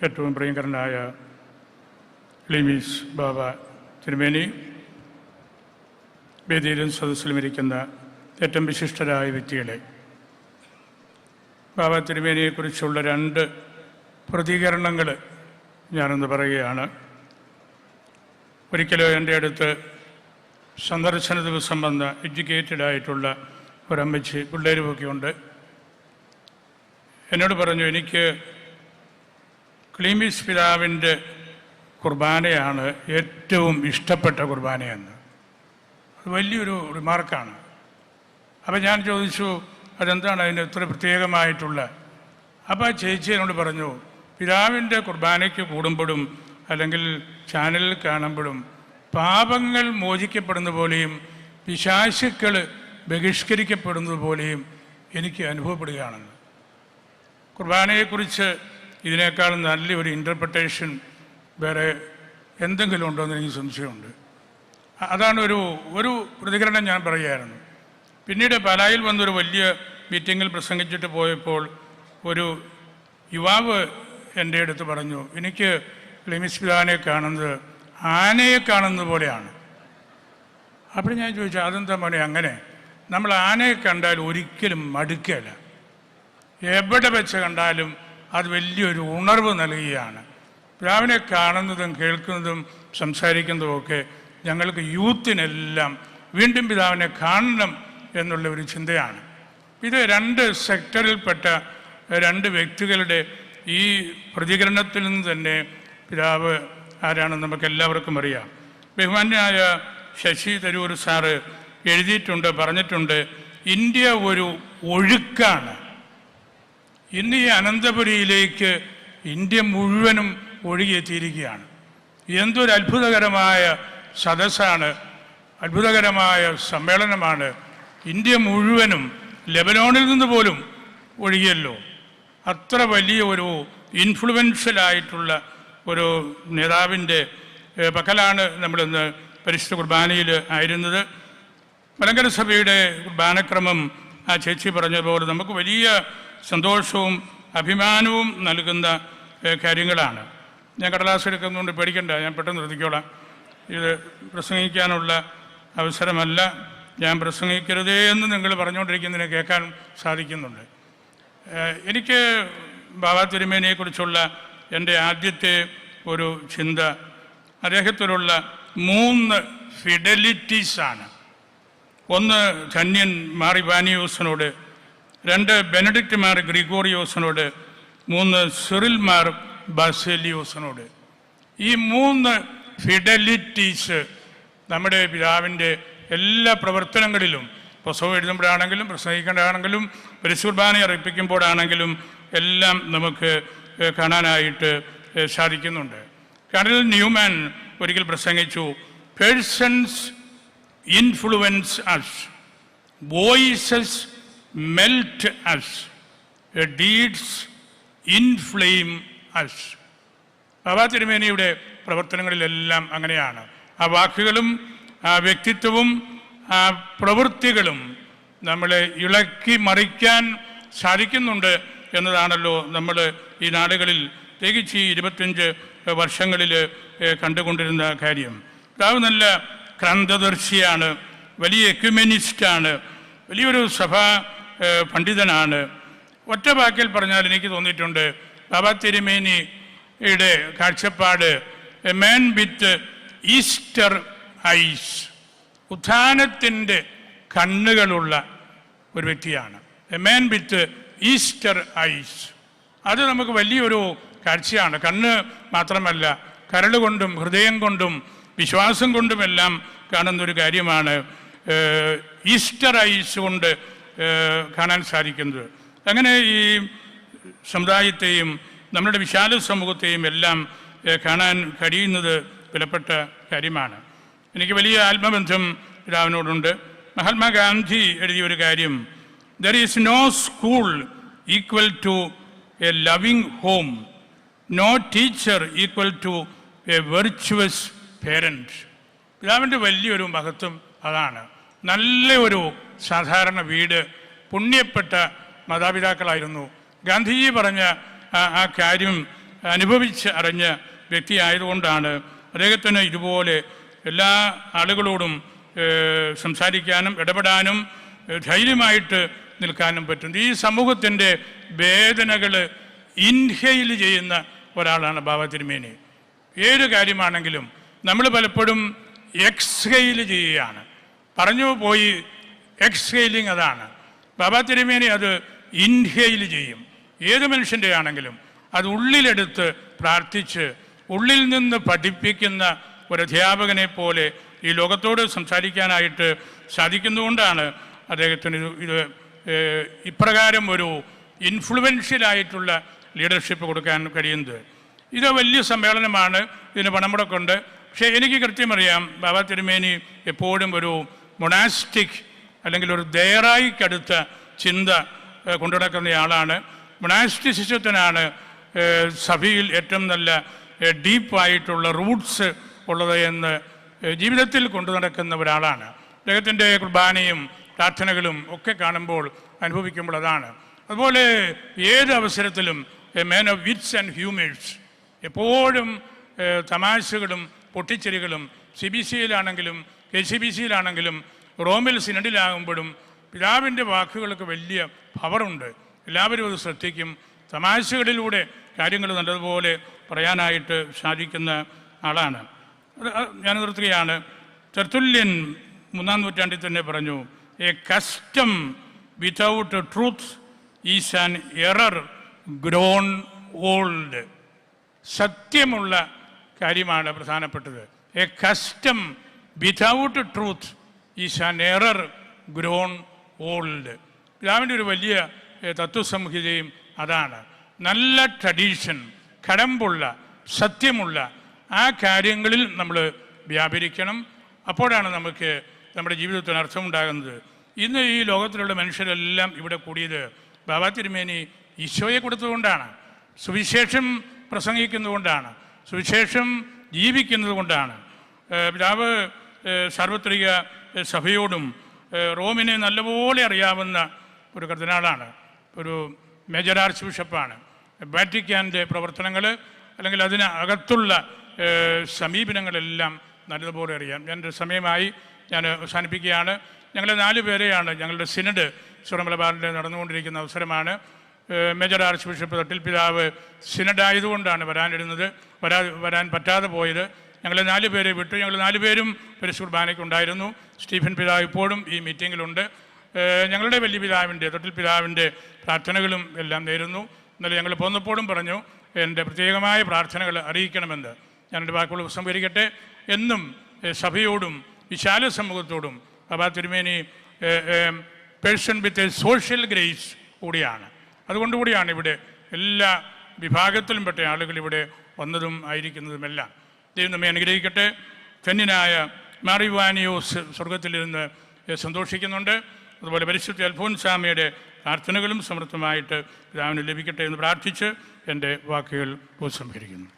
ഏറ്റവും പ്രിയങ്കരനായ ക്ലീമീസ് ബാബ തിരുമേനി, വേദിയിലും സദസ്സിലുമിരിക്കുന്ന ഏറ്റവും വിശിഷ്ടരായ വ്യക്തികളെ, ബാബ തിരുമേനിയെക്കുറിച്ചുള്ള 2 പ്രതികരണങ്ങൾ ഞാനൊന്ന് പറയുകയാണ്. ഒരിക്കലും എൻ്റെ അടുത്ത് സന്ദർശന ദിവസം വന്ന എഡ്യൂക്കേറ്റഡായിട്ടുള്ള ഒരമ്മച്ചി പിള്ളേരുമൊക്കെ ഉണ്ട്. എന്നോട് പറഞ്ഞു, എനിക്ക് ക്ലീമീസ് പിതാവിൻ്റെ കുർബാനയാണ് ഏറ്റവും ഇഷ്ടപ്പെട്ട കുർബാനയെന്ന്. അത് വലിയൊരു റിമാർക്കാണ്. അപ്പം ഞാൻ ചോദിച്ചു, അതെന്താണ് അതിന് ഇത്ര പ്രത്യേകമായിട്ടുള്ള? അപ്പോൾ ആ ചേച്ചി എന്നോട് പറഞ്ഞു, പിതാവിൻ്റെ കുർബാനയ്ക്ക് കൂടുമ്പോഴും അല്ലെങ്കിൽ ചാനലിൽ കാണുമ്പോഴും പാപങ്ങൾ മോചിക്കപ്പെടുന്ന പോലെയും പിശാചുക്കൾ ബഹിഷ്കരിക്കപ്പെടുന്നത് പോലെയും എനിക്ക് അനുഭവപ്പെടുകയാണെന്ന്. കുർബാനയെക്കുറിച്ച് ഇതിനേക്കാൾ നല്ലൊരു ഇൻ്റർപ്രിട്ടേഷൻ വേറെ എന്തെങ്കിലും ഉണ്ടോ എന്ന് എനിക്ക് സംശയമുണ്ട്. അതാണ് ഒരു പ്രതികരണം ഞാൻ പറയുകയായിരുന്നു. പിന്നീട് പാലായിൽ വന്നൊരു വലിയ മീറ്റിങ്ങിൽ പ്രസംഗിച്ചിട്ട് പോയപ്പോൾ ഒരു യുവാവ് എൻ്റെ അടുത്ത് പറഞ്ഞു, എനിക്ക് ക്ലീമീസ് പിതാവിനെ കാണുന്നത് ആനയെ കാണുന്നത് പോലെയാണ്. അപ്പോൾ ഞാൻ ചോദിച്ചു, അതെന്താ മോനെ അങ്ങനെ? നമ്മൾ ആനയെ കണ്ടാൽ ഒരിക്കലും മടുക്കുകയില്ല. എവിടെ വെച്ച് കണ്ടാലും അത് വലിയൊരു ഉണർവ് നൽകുകയാണ്. പിതാവിനെ കാണുന്നതും കേൾക്കുന്നതും സംസാരിക്കുന്നതുമൊക്കെ ഞങ്ങൾക്ക് യൂത്തിനെല്ലാം വീണ്ടും പിതാവിനെ കാണണം എന്നുള്ള ഒരു ചിന്തയാണ്. ഇത് 2 സെക്ടറിൽപ്പെട്ട 2 വ്യക്തികളുടെ ഈ പ്രതികരണത്തിൽ നിന്ന് തന്നെ പിതാവ് ആരാണെന്ന് നമുക്ക് എല്ലാവർക്കും അറിയാം. ബഹുമാന്യനായ ശശി തരൂർ സാറ് എഴുതിയിട്ടുണ്ട്, പറഞ്ഞിട്ടുണ്ട്, ഇന്ത്യ ഒരു ഒഴുക്കാണ്. ഇന്ന് ഈ അനന്തപുരിയിലേക്ക് ഇന്ത്യ മുഴുവനും ഒഴുകിയെത്തിയിരിക്കുകയാണ്. എന്തൊരു അത്ഭുതകരമായ സദസ്സാണ്, അത്ഭുതകരമായ സമ്മേളനമാണ്. ഇന്ത്യ മുഴുവനും ലെബനോണിൽ നിന്ന് പോലും ഒഴുകിയല്ലോ. അത്ര വലിയ ഒരു ഇൻഫ്ലുവൻഷ്യലായിട്ടുള്ള ഒരു നേതാവിൻ്റെ പക്കലാണ് നമ്മളിന്ന് പരിശുദ്ധ കുർബാനയിൽ ആയിരുന്നത്. മലങ്കര സഭയുടെ കുർബാനക്രമം ആ ചേച്ചി പറഞ്ഞതുപോലെ നമുക്ക് വലിയ സന്തോഷവും അഭിമാനവും നൽകുന്ന കാര്യങ്ങളാണ്. ഞാൻ കടലാസ് എടുക്കുന്നതുകൊണ്ട് പേടിക്കണ്ട, ഞാൻ പെട്ടെന്ന് നിർത്തിക്കോളാം. ഇത് പ്രസംഗിക്കാനുള്ള അവസരമല്ല. ഞാൻ പ്രസംഗിക്കരുതേ എന്ന് നിങ്ങൾ പറഞ്ഞുകൊണ്ടിരിക്കുന്നതിനെ കേൾക്കാൻ സാധിക്കുന്നുണ്ട്. എനിക്ക് ബാബ തിരുമേനിയെക്കുറിച്ചുള്ള എൻ്റെ ആദ്യത്തെ ഒരു ചിന്ത അദ്ദേഹത്തിലുള്ള 3 ഫിഡലിറ്റീസാണ്. 1 ധന്യൻ മാർ ഇവാനിയോസിനോട്, 2 ബെനഡിക്റ്റ് മാർ ഗ്രിഗോറിയോസിനോട്, 3 സിറിൽ മാർ ബാസേലിയോസിനോട്. ഈ 3 ഫിഡലിറ്റീസ് നമ്മുടെ പിതാവിൻ്റെ എല്ലാ പ്രവർത്തനങ്ങളിലും, പുസ്തകം എഴുതുമ്പോഴാണെങ്കിലും പ്രസംഗിക്കേണ്ടതാണെങ്കിലും പരിശുർബാന അർപ്പിക്കുമ്പോഴാണെങ്കിലും എല്ലാം നമുക്ക് കാണാനായിട്ട് സാധിക്കുന്നുണ്ട്. കർണൽ ന്യൂമാൻ ഒരിക്കൽ പ്രസംഗിച്ചു, persons influence us, voices melt us, deeds inflame us. ബാബാ തിരുമേനിയുടെ പ്രവർത്തനങ്ങളിലെല്ലാം അങ്ങനെയാണ്. ആ വാക്കുകളും ആ വ്യക്തിത്വവും ആ പ്രവൃത്തികളും നമ്മളെ ഇളക്കി മറിക്കാൻ സാധിക്കുന്നുണ്ട് എന്നതാണല്ലോ നമ്മൾ ഈ നാടുകളിൽ, പ്രത്യേകിച്ച് ഈ 25 വർഷങ്ങളിൽ കണ്ടുകൊണ്ടിരുന്ന കാര്യം. പിതാവ് നല്ല ക്രാന്തദർശിയാണ്, വലിയ എക്യുമെനിസ്റ്റാണ്, വലിയൊരു സഭാ പണ്ഡിതനാണ്. ഒറ്റ വാക്കിൽ പറഞ്ഞാൽ എനിക്ക് തോന്നിയിട്ടുണ്ട്, ബാബാ തിരുമേനിയുടെ കാഴ്ചപ്പാട് a man with Easter eyes, ഉത്ഥാനത്തിൻ്റെ കണ്ണുകളുള്ള ഒരു വ്യക്തിയാണ്. A man with Easter eyes. അത് നമുക്ക് വലിയൊരു കാഴ്ചയാണ്. കണ്ണ് മാത്രമല്ല, കരൾ കൊണ്ടും ഹൃദയം കൊണ്ടും വിശ്വാസം കൊണ്ടുമെല്ലാം കാണുന്നൊരു കാര്യമാണ് ഈസ്റ്റർ ഐസ് കൊണ്ട് കാണാൻ സാധിക്കുന്നത്. അങ്ങനെ ഈ സമുദായത്തെയും നമ്മുടെ വിശാല സമൂഹത്തെയും എല്ലാം കാണാൻ കഴിയുന്നത് വിലപ്പെട്ട കാര്യമാണ്. എനിക്ക് വലിയ ആത്മബന്ധം പിതാവിനോടുണ്ട്. മഹാത്മാഗാന്ധി എഴുതിയൊരു കാര്യം, there is no school equal to A loving home, no teacher equal to A virtuous parent. പിതാവിൻ്റെ വലിയൊരു മഹത്വം അതാണ്. നല്ല ഒരു സാധാരണ വീട്, പുണ്യപ്പെട്ട മാതാപിതാക്കളായിരുന്നു. ഗാന്ധിജി പറഞ്ഞ ആ കാര്യം അനുഭവിച്ച് അറിഞ്ഞ വ്യക്തിയായതുകൊണ്ടാണ് അദ്ദേഹത്തിന് ഇതുപോലെ എല്ലാ ആളുകളോടും സംസാരിക്കാനും ഇടപെടാനും ധൈര്യമായിട്ട് നിൽക്കാനും പറ്റും. ഈ സമൂഹത്തിൻ്റെ വേദനകൾ ഇൻഹെയിൽ ചെയ്യുന്ന ഒരാളാണ് ബാബ തിരുമേനി. ഏത് കാര്യമാണെങ്കിലും നമ്മൾ പലപ്പോഴും എക്സ്ഹെയിൽ ചെയ്യുകയാണ്, പറഞ്ഞു പോയി എക്സ്ഹെയിലിങ്. അതാണ് ബാബ തിരുമേനി അത് ഇൻഹെയിൽ ചെയ്യും. ഏത് മനുഷ്യൻ്റെ ആണെങ്കിലും അത് ഉള്ളിലെടുത്ത് പ്രാർത്ഥിച്ച് ഉള്ളിൽ നിന്ന് പഠിപ്പിക്കുന്ന ഒരു അധ്യാപകനെ പോലെ ഈ ലോകത്തോട് സംസാരിക്കാനായിട്ട് സാധിക്കുന്നതുകൊണ്ടാണ് അദ്ദേഹത്തിന് ഇത് ഇപ്രകാരം ഒരു ഇൻഫ്ലുവൻഷ്യലായിട്ടുള്ള ലീഡർഷിപ്പ് കൊടുക്കാൻ കഴിയുന്നത്. ഇത് വലിയ സമ്മേളനമാണ്, ഇതിന് പണമുടക്കുണ്ട്. പക്ഷേ എനിക്ക് കൃത്യമറിയാം ബാബ തിരുമേനി എപ്പോഴും ഒരു മൊണാസ്റ്റിക് അല്ലെങ്കിൽ ഒരു ദേറായിക്കടുത്ത ചിന്ത കൊണ്ടുനടക്കുന്നയാളാണ്. മൊണാസ്റ്റിസിസത്തിനാണ് സഭയിൽ ഏറ്റവും നല്ല ഡീപ്പായിട്ടുള്ള റൂട്ട്സ് ഉള്ളത് എന്ന് ജീവിതത്തിൽ കൊണ്ടു നടക്കുന്ന ഒരാളാണ്. അദ്ദേഹത്തിൻ്റെ കുർബാനയും പ്രാർത്ഥനകളും ഒക്കെ കാണുമ്പോൾ അനുഭവിക്കുമ്പോൾ അതാണ്. അതുപോലെ ഏത് അവസരത്തിലും a man of wits and humours, എപ്പോഴും തമാശകളും പൊട്ടിച്ചെരികളും CBCയിലാണെങ്കിലും KCBCയിലാണെങ്കിലും റോമിൽ സിനഡിലാകുമ്പോഴും പിതാവിൻ്റെ വാക്കുകൾക്ക് വലിയ പവറുണ്ട്. എല്ലാവരും അത് ശ്രദ്ധിക്കും. തമാശകളിലൂടെ കാര്യങ്ങൾ നല്ലതുപോലെ പറയാനായിട്ട് സാധിക്കുന്ന ആളാണ്. ഞാൻ നിർത്തുകയാണ്. തെർത്തുല്യൻ 3-ാം നൂറ്റാണ്ടിൽ തന്നെ പറഞ്ഞു, a custom without truth is an error grown old. സത്യമുള്ള കാര്യമാണ് പ്രധാനപ്പെട്ടത്. A custom without truth is an error grown old. പിതാവിൻ്റെ ഒരു വലിയ തത്വസംഹിതയും അതാണ്. നല്ല ട്രഡീഷൻ, കടമ്പുള്ള സത്യമുള്ള ആ കാര്യങ്ങളിൽ നമ്മൾ വ്യാപരിക്കണം. അപ്പോഴാണ് നമുക്ക് നമ്മുടെ ജീവിതത്തിന് അർത്ഥമുണ്ടാകുന്നത്. ഇന്ന് ഈ ലോകത്തിലുള്ള മനുഷ്യരെല്ലാം ഇവിടെ കൂടിയത് ബാബ തിരുമേനി ഈശോയെ കൊടുത്തതുകൊണ്ടാണ്, സുവിശേഷം പ്രസംഗിക്കുന്നതുകൊണ്ടാണ്, സുവിശേഷം ജീവിക്കുന്നത് കൊണ്ടാണ്. പിതാവ് സാർവത്രിക സഭയോടും റോമിനെ നല്ലപോലെ അറിയാവുന്ന ഒരു കർദിനാളാണ്, ഒരു മേജർ ആർച്ച് ബിഷപ്പാണ്. വാറ്റിക്കാൻ്റെ പ്രവർത്തനങ്ങൾ അല്ലെങ്കിൽ അതിനകത്തുള്ള സമീപനങ്ങളെല്ലാം നല്ലതുപോലെ അറിയാം. എൻ്റെ സമയമായി ഞാൻ അവസാനിപ്പിക്കുകയാണ്. ഞങ്ങൾ 4 പേരെയാണ് ഞങ്ങളുടെ സിനഡ് സീറോ മലബാറിൽ നടന്നുകൊണ്ടിരിക്കുന്ന അവസരമാണ്. മേജർ ആർച്ച് ബിഷപ്പ് തട്ടിൽ പിതാവ് സിനഡായതുകൊണ്ടാണ് വരാൻ പറ്റാതെ പോയത്. ഞങ്ങൾ 4 പേരെ വിട്ടു. ഞങ്ങൾ 4 പേരും പരിശുദ്ധ കുർബാനയ്ക്കുണ്ടായിരുന്നു. സ്റ്റീഫൻ പിതാവ് ഇപ്പോഴും ഈ മീറ്റിങ്ങിലുണ്ട്. ഞങ്ങളുടെ വലിയ പിതാവിൻ്റെ തൊട്ടിൽ പിതാവിൻ്റെ പ്രാർത്ഥനകളും എല്ലാം നേരുന്നു. ഇന്നലെ ഞങ്ങൾ പോന്നപ്പോഴും പറഞ്ഞു എൻ്റെ പ്രത്യേകമായ പ്രാർത്ഥനകൾ അറിയിക്കണമെന്ന്. ഞാനെൻ്റെ വാക്കുകൾ ഉപസംഹരിക്കട്ടെ. എന്നും സഭയോടും വിശാല സമൂഹത്തോടും ബാബ തിരുമേനി person with a social grace കൂടിയാണ്. അതുകൊണ്ടുകൂടിയാണ് ഇവിടെ എല്ലാ വിഭാഗത്തിലും പെട്ട ആളുകൾ ഇവിടെ വന്നതും ആയിരിക്കുന്നതുമെല്ലാം. ദൈവം നമ്മെ അനുഗ്രഹിക്കട്ടെ. ധന്യനായ മാറിവാനിയോസ് സ്വർഗത്തിലിരുന്ന് സന്തോഷിക്കുന്നുണ്ട്. അതുപോലെ പരിശുദ്ധ അൽഫോൻസാമയുടെ പ്രാർത്ഥനകളും സമൃദ്ധമായിട്ട് പിതാവിന് ലഭിക്കട്ടെ എന്ന് പ്രാർത്ഥിച്ച് എൻ്റെ വാക്കുകൾ ഉപസംഹരിക്കുന്നു.